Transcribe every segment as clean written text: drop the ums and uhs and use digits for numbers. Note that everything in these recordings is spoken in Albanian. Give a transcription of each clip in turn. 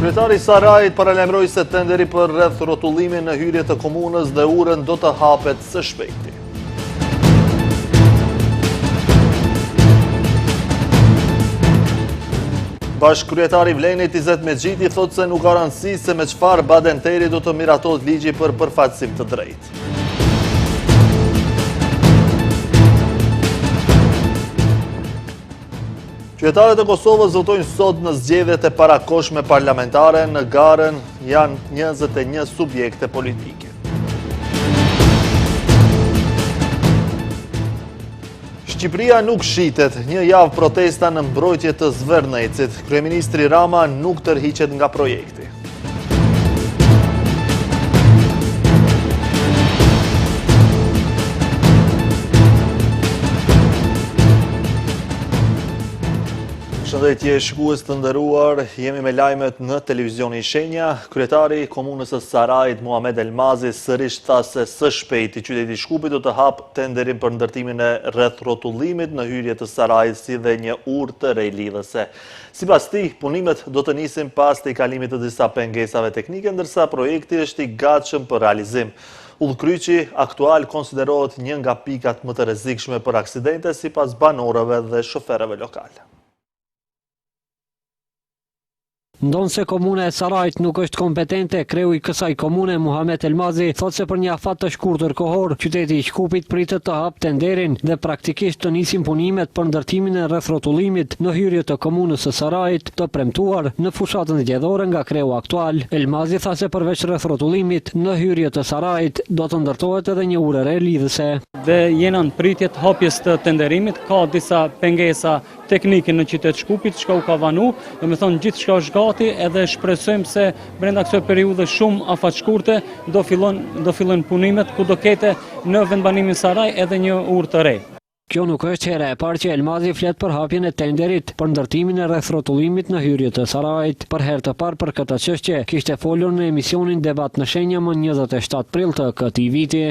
Kryetari i Sarajit paralajmëroi se tenderi për rreth rrotullimin në hyrje të komunës dhe urën do të hapet së shpejti. Bashkëkryetari i Vlenit Izet Mexhiti thotë se nuk ka rëndësi se me çfarë badenteri do të miratohet ligji për përfaqësim të drejtë. Qytetarët e Kosovës votojnë sot në zgjedhjet e parakohshme parlamentare. Në garën janë 21 subjekte politike. Shqipëria nuk shitet, një javë protesta në mbrojtje të Zvernecit. Kryeministri Rama nuk tërhiqet nga projekti. Shëndetje shikues të nderuar, jemi me lajmet në televizionin Shenja. Kryetari i komunës së Sarajit Muhamet Elmazi sërish tha se së shpejti qyteti i Shkupit do të hap tenderin për ndërtimin e rreth rrotullimit në hyrje të Sarajit si dhe një urë të re lidhëse. Sipas tij, punimet do të nisin pas të kalimit të disa pengesave teknike, ndërsa projekti është i gatshëm për realizim. Udhkryqi aktual konsiderohet një nga pikat më të rrezikshme për aksidente sipas banorëve dhe shoferëve lokal. Ndonë se komune e Sarajit nuk është kompetente, kreu i kësaj komune, Muhamet Elmazi, thot se për një afat të shkurtër kohor, qyteti i Shkupit pritet të hap tenderin dhe praktikisht të nisin punimet për ndërtimin e rreth rrotullimit në hyrje të komunës së Sarajit të premtuar në fushatën zgjedhore nga kreu aktual. Elmazi tha se përveç rreth rrotullimit në hyrje të Sarajit do të ndërtohet edhe një urë re lidhëse. Dhe jena në pritje të hapjes të tenderimit, ka disa pengesa teknike në qytet Shkupit, çka u ka vanu, do të thonë gjithçka është gati, edhe shpresojmë se brenda kësaj periudhe shumë afatshkurte do fillojnë punimet ku do kete në vendbanimin Saraj edhe një urë të re. Kjo nuk është hera e parë që Elmazi flet për hapjen e tenderit për ndërtimin e rreth rrotullimit në hyrje të Sarajit. Për herë të parë për këtë çështje kishte folur në emisionin Debat në Shenja më 27 prill të këtij viti.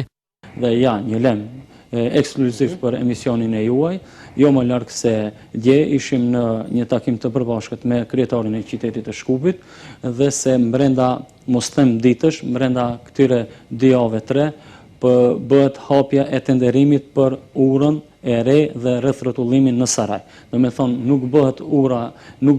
Dhe ja, një lem ekskluziv për emisionin e juaj, jo më larg se dje ishim në një takim të përbashkët me kryetarin e qytetit të Shkupit dhe se brenda mos them ditësh, brenda këtyre 2 javëve 3 bëhet hapja e tenderimit për urën e re dhe rreth rrotullimin në Saraj. Do me thonë, nuk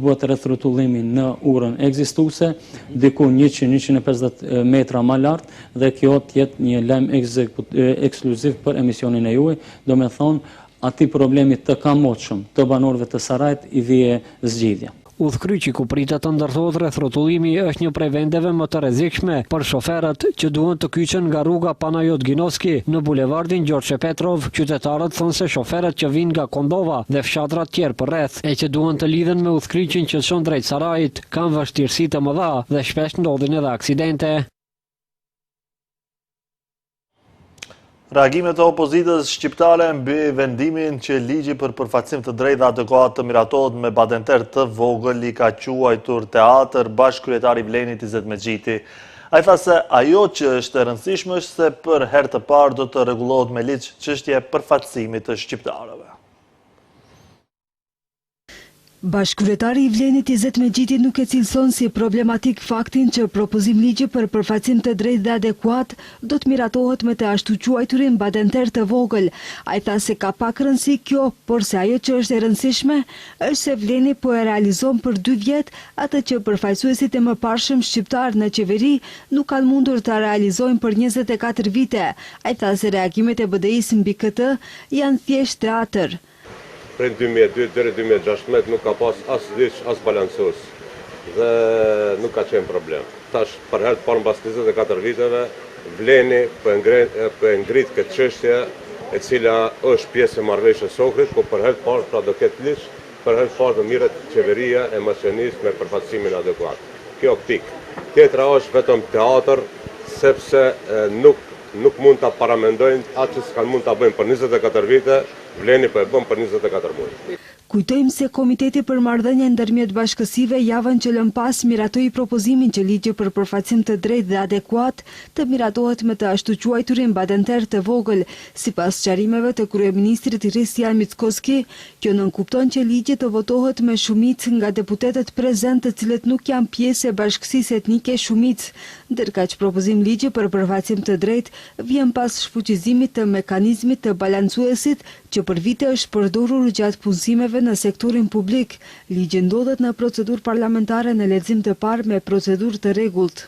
bëhet rreth rrotullimi në urën ekzistuese, diku 100-150 metra më lart, dhe kjo tjetë një lajm ekskluziv për emisionin e juaj. Do me thonë, ati problemit të kamotshëm të banorëve të Sarajit i vije zgjidhja. Udhkryqi ku pritet të ndërtohet rreth rrotullimi është një prej vendeve më të rrezikshme për shoferët që duhen të kyçen nga rruga Panajot Ginoski në bulevardin Gjorgje Petrov. Qytetarët thonë se shoferët që vinë nga Kondova dhe fshatrat tjerë përreth e që duhen të lidhen me udhkryqin që çon drejt Sarajit kanë vështirësi të mëdha dhe shpesh ndodhin edhe aksidente. Reagimet e opozitës shqiptare mbi vendimin që ligji për përfaqësim të drejtë dhe adekuat të miratohet me badenter të vogël i ka quajtur teatër bashkëkryetari i Vlenit Izet Mexhiti. Ai tha se ajo që është e rëndësishme është se për herë të parë do të rregullohet me ligj çështja e përfaqësimit të shqiptarëve. Bashkëkryetari i Vlenit Izet Mexhiti nuk e cilëson si problematik faktin që propozim ligji për përfaqësim të drejtë dhe adekuat do të miratohet me të ashtu quajturin badenter të vogël. Ai tha se ka pak rëndësi kjo, por se ajo që është e rëndësishme është se Vleni po e realizon për 2 vjet atë që përfaqësuesit e mëparshëm shqiptar në qeveri nuk kanë mundur ta realizojnë për 24 vite. Ai tha se reagimet e BDI-s mbi këtë janë thjesht teatër. Prej 2002 deri 2016 nuk ka pas as diç as balancues dhe nuk ka qenë problem. Tash për herë të parë mbas 24 viteve Vleni po ngrit këtë çështje e cila është pjesë e marrëveshjes së Ohrit, po për herë të parë pra do ketë ligj, për herë të parë do mirret qeveria e mocionist me përfaqësimin adekuat. Kjo pikë. Tjetra është vetëm teatër sepse nuk mund ta paramendojnë atë që s'kan mund ta bëjnë për 24 vite, Vleni po e bën për 24 muaj. Kujtojmë se Komiteti për Marrëdhënie ndërmjet bashkësive javën që lëm pas miratoi propozimin që ligji për përfaqësim të drejtë dhe adekuat të miratohet me të ashtu quajturin badenter të vogël. Sipas sqarimeve të kryeministrit Christian Mickoski, kjo nënkupton që ligji të votohet me shumicë nga deputetët prezent të cilët nuk janë pjesë e bashkësisë etnike shumicë, ndërkaq propozim ligji për përfaqësim të drejtë vjen pas shfuqizimit të mekanizmit të balancuesit që për vite është përdorur gjatë punësimeve në sektorin publik. Ligji ndodhet në procedurë parlamentare në lexim të parë me procedurë të rregullt.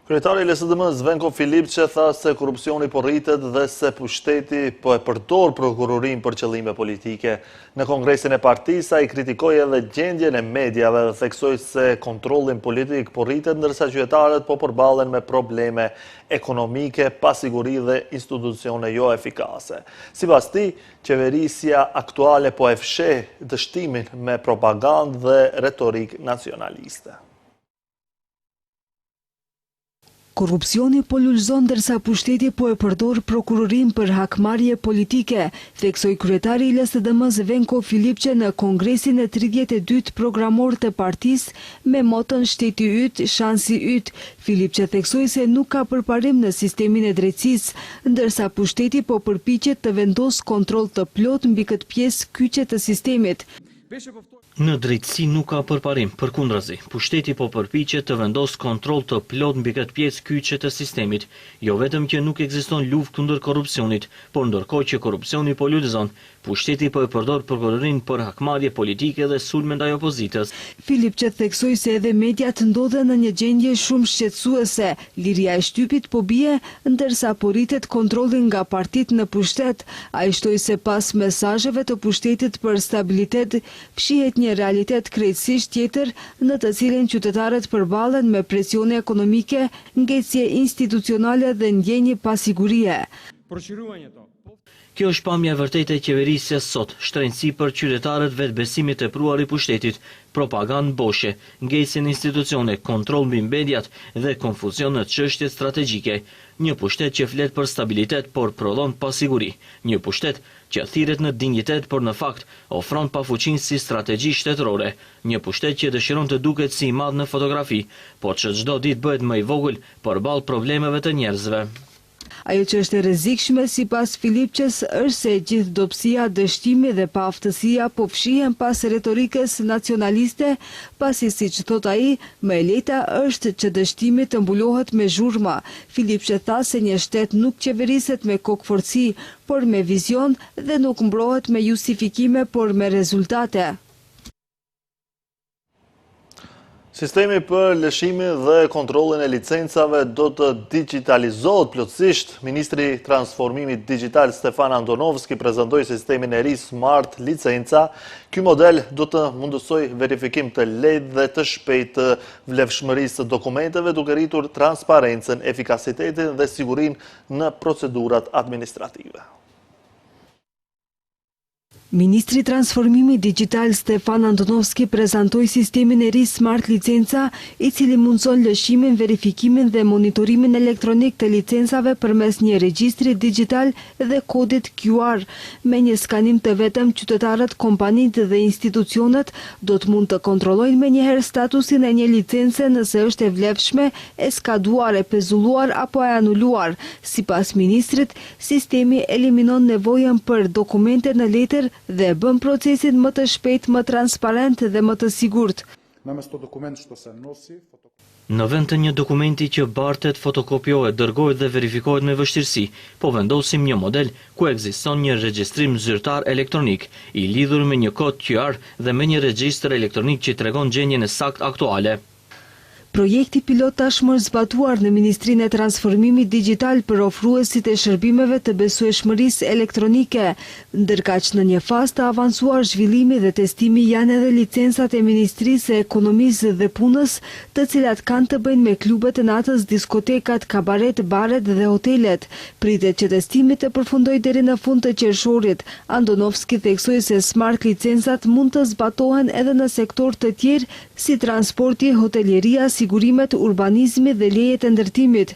Kryetari i LSDM Zvenko Filipçe tha se korrupsioni po rritet dhe se pushteti po e përdor prokurorin për qëllime politike. Në kongresin e partisë ai kritikoi edhe gjendjen e mediave dhe theksoi se kontrollin politik po rritet ndërsa qytetarët po përballen me probleme ekonomike, pasiguri dhe institucione jo efikase. Sipas tij, qeverisja aktuale po e fsheh dështimin me propagandë dhe retorik nacionaliste. Korrupsioni po lulëzon ndërsa pushteti po e përdor prokurorin për hakmarrje politike, theksoi kryetari i LSDM Zvenko Filipçe në kongresin e 32 programor të partisë me moton Shteti yt, shansi yt. Filipçe theksoi se nuk ka përparim në sistemin e drejtësisë, ndërsa pushteti po përpiqet të vendosë kontroll të plot mbi këtë pjesë kyçe të sistemit. Në drejtësi nuk ka përparim, përkundrazi, pushteti po përpiqet të vendosë kontroll të plot mbi këtë pjesë kyçe të sistemit, jo vetëm që nuk ekziston luftë kundër korrupsionit, por ndërkohë që korrupsioni po lulëzon, pushteti po e përdor prokurorin për hakmarrje politike dhe sulme ndaj opozitës. Filipçe theksoi se edhe mediat ndodhen në një gjendje shumë shqetësuese. Liria e shtypit po bie, ndërsa po rritet kontrolli nga partitë në pushtet. Ai shtoi se pas mesazheve të pushtetit për stabilitet, fshihet një realitet krejtësisht tjetër në të cilin qytetarët përballen me presione ekonomike, ngecje institucionale dhe ndjenjë pasigurie. Kjo është pamja e vërtetë e qeverisë sot, shtrenjtësi për qytetarët, vetbesimi i tepruar i pushtetit, propagandë boshe, ngecje në institucione, kontroll mbi mediat dhe konfuzion në çështje strategjike. Një pushtet që flet për stabilitet por prodhon pasiguri. Një pushtet që thirret në dinjitet por në fakt ofron pafuqinë si strategji shtetërore. Një pushtet që dëshiron të duket si i madh në fotografi, por që çdo ditë bëhet më i vogël përballë problemeve të njerëzve. Ajo që është e rrezikshme sipas Filipçes është se gjithë dobësia, dështimi dhe paaftësia po fshihen pas retorikës nacionaliste, pasi siç thot ai, më e lehta është që dështimi të mbulohet me zhurma. Filipçe tha se një shtet nuk qeveriset me kokëforci, por me vizion dhe nuk mbrohet me justifikime, por me rezultate. Sistemi për lëshimin dhe kontrollin e licencave do të digitalizohet plotësisht. Ministri i Transformimit Digital Stefan Andonovski prezantoi sistemin e ri Smart Licenca. Ky model do të mundësojë verifikim të lehtë dhe të shpejtë të vlefshmërisë të dokumenteve, duke rritur transparencën, efikasitetin dhe sigurinë në procedurat administrative. Ministri i Transformimit Digital Stefan Andonovski prezantoi sistemin e ri Smart Licenca, i cili mundson lëshimin, verifikimin dhe monitorimin elektronik të licencave përmes një regjistri digital dhe kodit QR. Me një skanim të vetëm, qytetarët, kompanitë dhe institucionet do të mund të kontrollojnë menjëherë statusin e një licence nëse është e vlefshme, e skaduar, e pezulluar apo e anuluar. Sipas ministrit, sistemi eliminon nevojën për dokumente në letër dhe bën procesin më të shpejt, më transparent dhe më të sigurt. Në vend të një dokumenti që bartet, fotokopiohet, dërgohet dhe verifikohet me vështirësi, po vendosim një model ku ekziston një regjistrim zyrtar elektronik, i lidhur me një kod QR dhe me një regjistër elektronik që tregon gjendjen e saktë aktuale. Projekti pilot tashmë është zbatuar në Ministrinë e Transformimit Digital për ofruesit e shërbimeve të besueshmërisë elektronike, ndërkaq në një fazë të avancuar zhvillimi dhe testimi janë edhe licencat e Ministrisë e Ekonomisë dhe Punës, të cilat kanë të bëjnë me klubet e natës, diskotekat, kabaret, baret dhe hotelet. Pritet që testimi të përfundojë deri në fund të qershorit. Andonovski theksoi se smart licencat mund të zbatohen edhe në sektor të tjerë si transporti, hotelieria, sigurimet, urbanizmi dhe lejet e ndërtimit.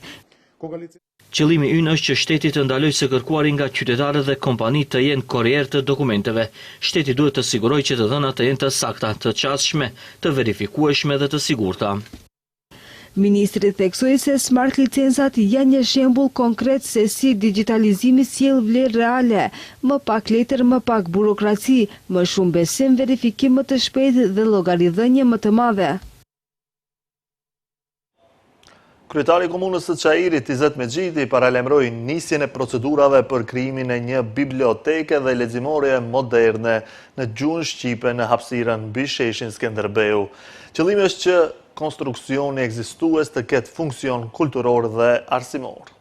Qëllimi ynë është që shteti të ndalojë së kërkuari nga qytetarët dhe kompanitë të jenë korrier të dokumenteve. Shteti duhet të sigurojë që të dhënat të jenë të sakta, të qasshme, të verifikueshme dhe të sigurta. Ministri theksoi se smart licensat janë një shembull konkret se si digitalizimi sjell vlerë reale, më pak letër, më pak burokraci, më shumë besim, verifikim më të shpejtë dhe llogaridhënie më të madhe. Kryetari i Komunës së Çajirit, Izet Mexhiti, paralemroi nisjen e procedurave për krijimin e një biblioteke dhe leximore moderne në gjuhën shqipe në hapësirën mbi sheshin Skënderbeu. Qëllimi është që konstruksioni ekzistues të ketë funksion kulturor dhe arsimor.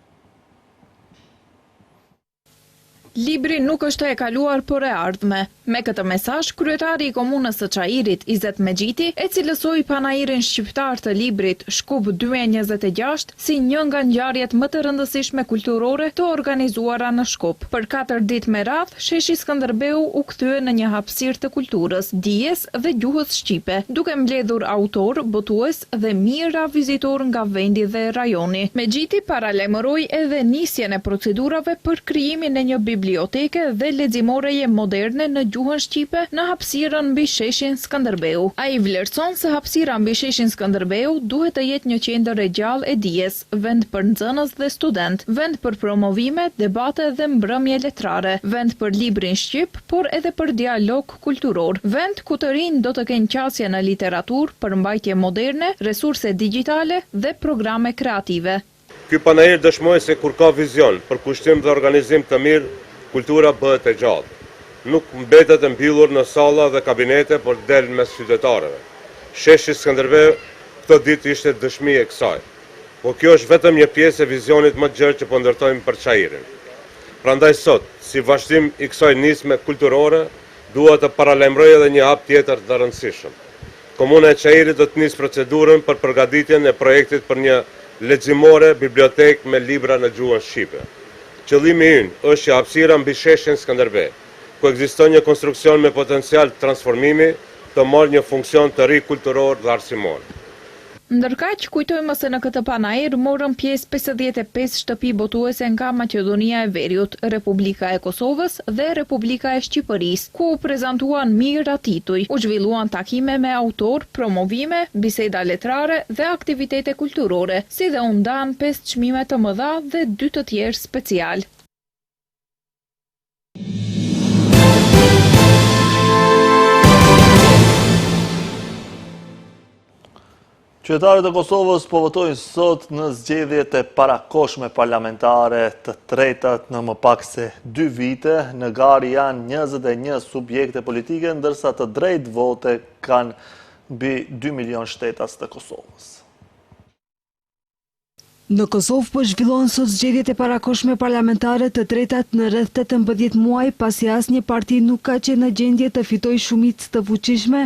Libri nuk është e kaluar por e ardhme. Me këtë mesazh, kryetari i Komunës së Çajirit, Izet Mexhiti, e cilësoi panairin shqiptar të librit Shkup 2026 si një nga ngjarjet më të rëndësishme kulturore të organizuara në Shkup. Për 4 ditë me radhë, sheshi Skënderbeu u kthye në një hapësirë të kulturës, dijes dhe gjuhës shqipe, duke mbledhur autor, botues dhe mijëra vizitorë nga vendi dhe rajoni. Mexhiti paralajmëroi edhe nisjen e procedurave për krijimin e një biblioteke dhe leximoreje moderne në gjuhën shqipe në hapësirën mbi sheshin Skënderbeu. Ai vlerëson se hapësira mbi sheshin Skënderbeu duhet të jetë një qendër e gjallë e dijes, vend për nxënës dhe student, vend për promovime, debate dhe mbrëmje letrare, vend për librin shqip, por edhe për dialog kulturor, vend ku të rinj do të kenë qasje në literaturë, përmbajtje moderne, resurse digjitale dhe programe kreative. Ky panair dëshmoj se kur ka vizion për kushtim dhe organizim të mirë, kultura bëhet e gjallë. Nuk mbetet e mbyllur në salla dhe kabinete, por del mes qytetarëve. Sheshi Skënderbeu këtë ditë ishte dëshmi e kësaj. Po kjo është vetëm një pjesë e vizionit më të gjerë që po ndërtojmë për Çajirin. Prandaj sot, si vazhdim i kësaj nisme kulturore, dua të paralajmëroj edhe një hap tjetër të rëndësishëm. Komuna e Çajirit do të nisë procedurën për përgatitjen e projektit për një leximore bibliotek me libra në gjuhën shqipe. Qëllimi ynë është që hapësira mbi sheshin Skënderbeu, ku ekziston një konstruksion me potencial transformimi, të marrë një funksion të ri kulturor dhe arsimor. Ndërkaq, kujtojmë se në këtë panair morën pjesë 55 shtëpi botuese nga Maqedonia e Veriut, Republika e Kosovës dhe Republika e Shqipërisë, ku u prezantuan mijëra tituj, u zhvilluan takime me autor, promovime, biseda letrare dhe aktivitete kulturore, si dhe u ndan 5 çmime të mëdha dhe 2 të tjerë special. Qytetarët e Kosovës po votojnë sot në zgjedhjet e parakohshme parlamentare të tretat në më pak se 2 vite. Në garë janë 21 subjekte politike, ndërsa të drejtë vote kanë mbi 2 milion shtetas të Kosovës. Në Kosovë po zhvillohen sot zgjedhjet e parakohshme parlamentare të tretat në rreth 18 muaj, pasi asnjë parti nuk ka qenë në gjendje të fitojë shumicë të fuqishme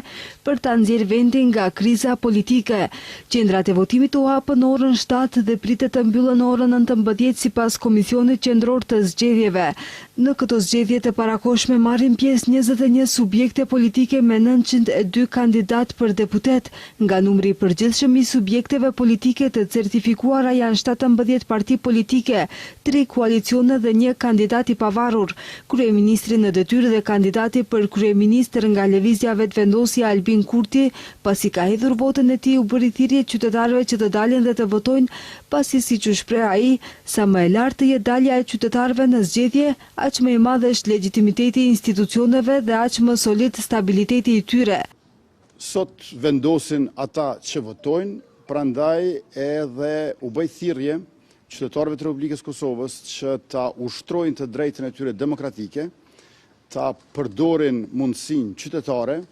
për ta nxjerrë vendin nga kriza politike. Qendrat e votimit u hapën në orën 7 dhe pritet të mbyllen në orën 19 sipas Komisionit Qendror të Zgjedhjeve. Në këto zgjedhje të parakohshme marrin pjesë 21 subjekte politike me 902 kandidat për deputet. Nga numri i përgjithshëm i subjekteve politike të certifikuara janë 17 parti politike, 3 koalicione dhe 1 kandidat i pavarur. Kryeministri në detyrë dhe kandidati për kryeministër nga Lëvizja Vetëvendosja Albin Kurti, pasi ka hedhur votën e tij, u bëri thirrje qytetarëve që të dalin dhe të votojnë, pasi siç u shpreh ai, sa më e lartë të jetë dalja e qytetarëve në zgjedhje, aq më i madh është legitimiteti i institucioneve dhe aq më solid stabiliteti i tyre. Sot vendosin ata që votojnë, prandaj edhe u bëj thirrje qytetarëve të Republikës Kosovës që ta ushtrojnë të drejtën e tyre demokratike, ta përdorin mundësinë qytetare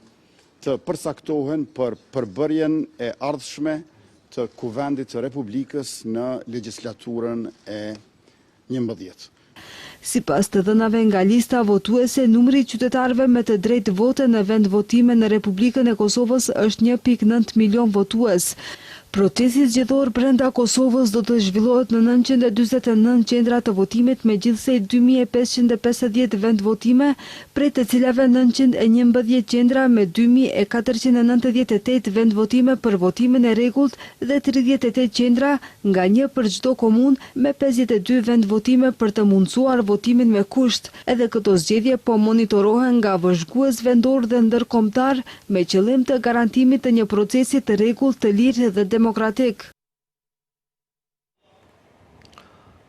të përcaktohen për përbërjen e ardhshme të Kuvendit të Republikës në legjislaturën e 11. Sipas të dhënave nga lista votuese, numri i qytetarëve me të drejtë vote në vend votime në Republikën e Kosovës është 1.9 milion votues. Procesi zgjedhor brenda Kosovës do të zhvillohet në 949 qendra të votimit me gjithsej 2550 vend votime, prej të cilave 911 qendra me 2498 vend votime për votimin e rregullt dhe 38 qendra nga një për çdo komunë me 52 vend votime për të mundësuar votimin me kusht. Edhe këto zgjedhje po monitorohen nga vëzhgues vendor dhe ndërkombëtar me qëllim të garantimit të një procesi të rregullt, të lirë dhe demokratik.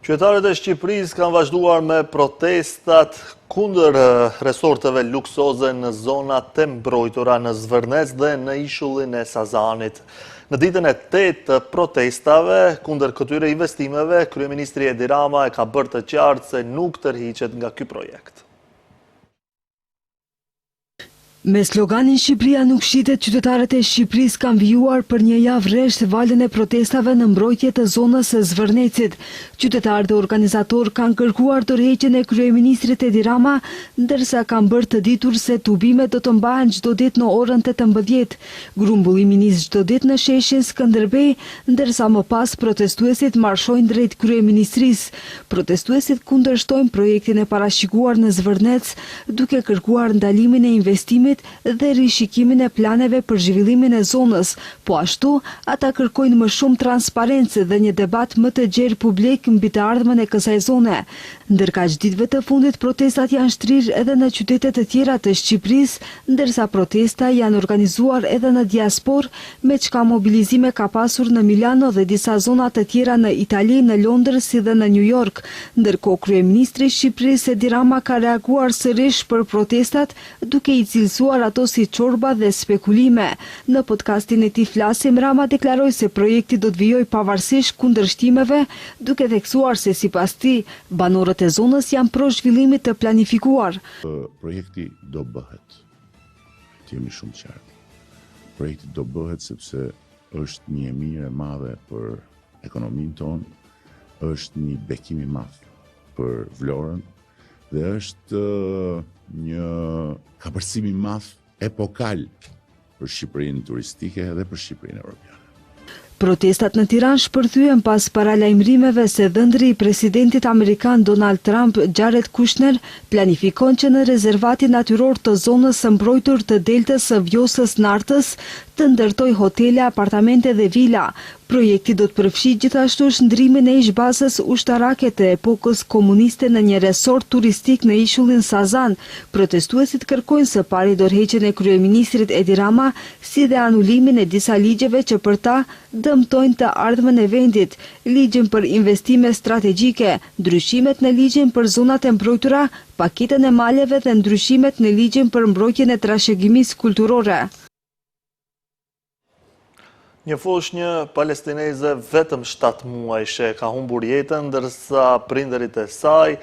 Qytetarët e Shqipërisë kanë vazhduar me protestat kundër resorteve luksoze në zonat të mbrojtura në Zvërnec dhe në ishullin e Sazanit. Në ditën e 8 të protestave kundër këtyre investimeve, kryeministri Edi Rama e ka bërë të qartë se nuk tërhiqet nga ky projekt. Me sloganin Shqipëria nuk shitet, qytetarët e Shqipërisë kanë vijuar për një javë rresht valën e protestave në mbrojtje të zonës së Zvërnecit. Qytetarët dhe organizatorë kanë kërkuar tërheqjen e kryeministrit Edi Rama, ndërsa kanë bërë të ditur se tubimet do të mbahen çdo ditë në orën 18. Grumbullimi nis çdo ditë në sheshin Skënderbej, ndërsa më pas protestuesit marshojnë drejt kryeministrisë. Protestuesit kundërshtojnë projektin e parashikuar në Zvërnec, duke kërkuar ndalimin e investimit dhe rishikimin e planeve për zhvillimin e zonës. Po ashtu, ata kërkojnë më shumë transparencë dhe një debat më të gjerë publik mbi të ardhmen e kësaj zone. Ndërkaq ditëve të fundit protestat janë shtrirë edhe në qytete të tjera të Shqipërisë, ndërsa protesta janë organizuar edhe në diasporë, me çka mobilizime ka pasur në Milano dhe disa zona të tjera në Itali, në Londër si dhe në New York. Ndërkohë kryeministri i Shqipërisë Edi Rama ka reaguar sërish për protestat, duke i cilësuar ato si çorba dhe spekulime. Në podcastin e tij Flasim, Rama deklaroi se projekti do të vijojë pavarësisht kundërshtimeve, duke theksuar se sipas tij, banorët e zonës janë pro zhvillimit të planifikuar. Projekti do bëhet. Të jemi shumë qartë. Projekti do bëhet sepse është një mirë e madhe për ekonominë tonë, është një bekim i madh për Vlorën dhe është një kapërcim i madh epokal për Shqipërinë turistike dhe për Shqipërinë evropiane. Protestat në Tiranë shpërthyen pas paralajmërimeve se dhëndri i presidentit amerikan Donald Trump, Jared Kushner, planifikon që në rezervatin natyror të zonës së mbrojtur të deltës së Vjosës Nartës të ndërtoj hotele, apartamente dhe vila. Projekti do të përfshijë gjithashtu shndrimin e ish-bazës ushtarake të epokës komuniste në një resort turistik në ishullin Sazan. Protestuesit kërkojnë së pari dorëheqjen e kryeministrit Edi Rama, si dhe anulimin e disa ligjeve që për ta dëmtojnë të ardhmen e vendit, ligjin për investime strategjike, ndryshimet në ligjin për zonat e mbrojtura, paketën e maleve dhe ndryshimet në ligjin për mbrojtjen e trashëgimisë kulturore. Një foshnjë palestineze vetëm 7 muajshe ka humbur jetën, ndërsa prindërit e saj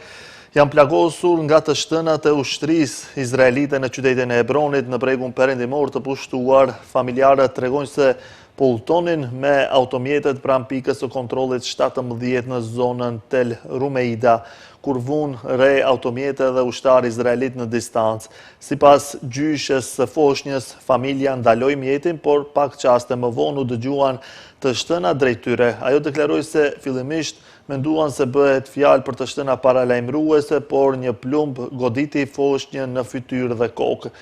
janë plagosur nga të shtënat e ushtrisë izraelite në qytetin e Hebronit në bregun perëndimor të pushtuar. Familjarët tregojnë se po udhtonin me automjetet pranë pikës së kontrollit 17 në zonën Tel Rumeida, kur vunë re automjete dhe ushtar izraelit në distancë. Sipas gjyqes së foshnjës, familja ndaloi mjetin, por pak qaste më vonë u dëgjuan të shtëna drejt tyre. Ajo deklaroi se fillimisht menduan se bëhet fjalë për të shtëna paralajmëruese, por një plumb goditi foshnjën në fytyrë dhe kokë.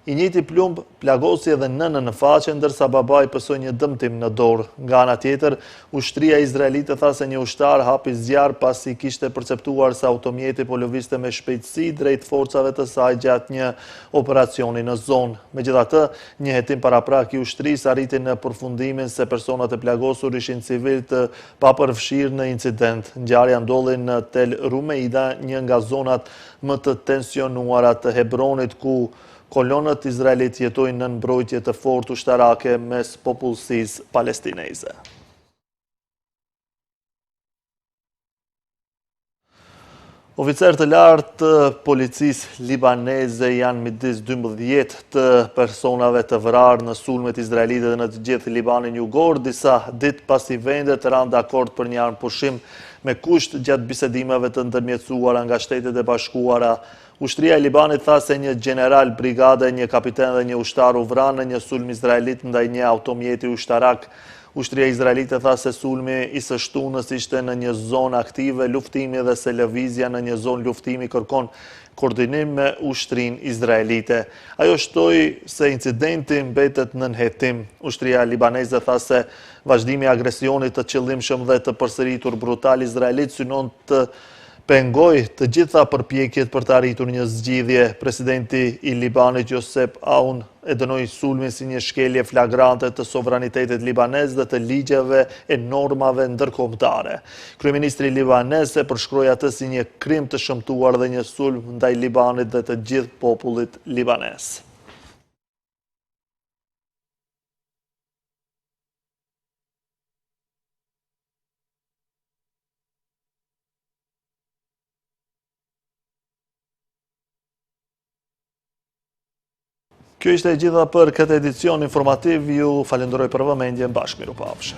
I njëjti plumb plagosi edhe nënën në faqe, ndërsa babai pësoi një dëmtim në dorë. Nga ana tjetër, ushtria izraelite tha se një ushtar hapi zjarr pasi kishte perceptuar se automjeti po lëvizte me shpejtësi drejt forcave të saj gjatë një operacioni në zonë. Megjithatë, një hetim paraprak i ushtrisë arriti në përfundimin se personat e plagosur ishin civil të papërfshirë në incident. Ngjarja ndodhi në Tel Rumeida, një nga zonat më të tensionuara të Hebronit, ku kolonët izraelit jetojnë në mbrojtje të fortë ushtarake mes popullsisë palestineze. Oficer të lartë të policisë libaneze janë midis 12 të personave të vrarë në sulmet izraelite dhe në të gjithë Libanin jugor, disa ditë pasi vendet ranë dakord për një armëpushim me kusht gjatë bisedimeve të ndërmjetësuara nga Shtetet e Bashkuara. Ushtria e Libanit tha se një general brigade, një kapiten dhe një ushtar u vranë në një sulm izraelit ndaj një automjeti ushtarak. Ushtria izraelite tha se sulmi i së shtunës ishte në një zonë aktive luftimi dhe se lëvizja në një zonë luftimi kërkon koordinim me ushtrin izraelite. Ajo shtoi se incidenti mbetet në nënhetim. Ushtria libaneze tha se vazhdimi i agresionit të qëllimshëm dhe të përsëritur brutal izraelit synon të pengoj të gjitha përpjekjet për të arritur një zgjidhje. Presidenti i Libanit Josep Aoun e dënoi sulmin si një shkelje flagrante të sovranitetit libanez dhe të ligjeve e normave ndërkombëtare. Kryeministri libanez e përshkroi atë si një krim të shëmtuar dhe një sulm ndaj Libanit dhe të gjithë popullit libanez. Kjo ishte e gjitha për këtë edicion informativ, ju falenderoj për vëmendjen, bashkë miru pafshë.